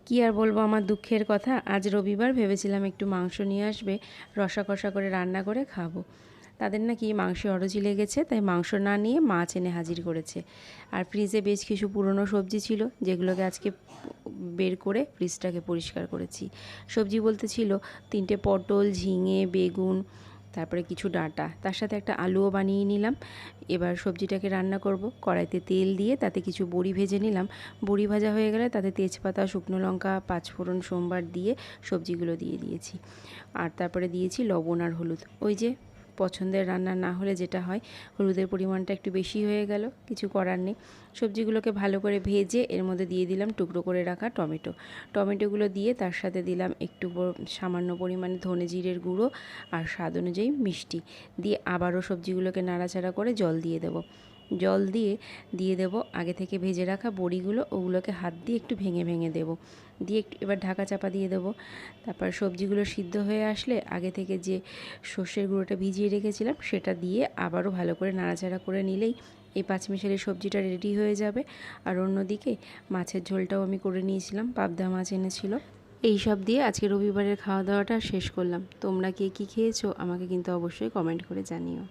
কি আর বলবো আমার দুঃখের কথা, আজ রবিবার ভেবেছিলাম একটু মাংস নিয়ে আসবে, রসা কষা করে রান্না করে খাবো। তাদের নাকি মাংসে অরুচি লেগেছে, তাই মাংস না নিয়ে মাছ এনে হাজির করেছে। আর ফ্রিজে বেশ কিছু পুরনো সবজি ছিল, যেগুলোকে আজকে বের করে ফ্রিজটাকে পরিষ্কার করেছি। সবজি বলতে ছিল 3টে পটল, ঝিঙে, বেগুন, তারপরে কিছু ডাঁটা, তার সাথে একটা আলুও বানিয়ে নিলাম। এবার সবজিটাকে রান্না করব। কড়াইতে তেল দিয়ে তাতে কিছু বড়ি ভেজে নিলাম। বড়ি ভাজা হয়ে গেলে তাতে তেজপাতা, শুকনো লঙ্কা, পাঁচফোড়ন সোমবার দিয়ে সবজিগুলো দিয়ে দিয়েছি। আর তারপরে দিয়েছি লবণ আর হলুদ। ওই যে পছন্দের রান্না না হলে যেটা হয়, হলুদের পরিমাণটা একটু বেশি হয়ে গেল, কিছু করার নেই। সবজিগুলোকে ভালো করে ভেজে এর মধ্যে দিয়ে দিলাম টুকরো করে রাখা টমেটো। টমেটোগুলো দিয়ে তার সাথে দিলাম একটু সামান্য পরিমাণে ধনে জিরের গুঁড়ো আর স্বাদ অনুযায়ী মিষ্টি দিয়ে আবারও সবজিগুলোকে নাড়াচাড়া করে জল দিয়ে দেবো। জল দিয়ে দেবো আগে থেকে ভেজে রাখা বড়িগুলো, ওগুলোকে হাত দিয়ে একটু ভেঙে ভেঙে দেবো। দিয়ে একটু এবার ঢাকা চাপা দিয়ে দেবো। তারপর সবজিগুলো সিদ্ধ হয়ে আসলে আগে থেকে যে সর্ষের গুঁড়োটা ভিজিয়ে রেখেছিলাম সেটা দিয়ে আবারও ভালো করে নাড়াচাড়া করে নিলেই এই পাঁচমিশালি সবজিটা রেডি হয়ে যাবে। আর অন্যদিকে মাছের ঝোলটাও আমি করে নিয়েছিলাম, পাবদা মাছ এনেছিল। এই সব দিয়ে আজকে রবিবারের খাওয়া দাওয়াটা শেষ করলাম। তোমরা কে কী খেয়েছো আমাকে কিন্তু অবশ্যই কমেন্ট করে জানিও।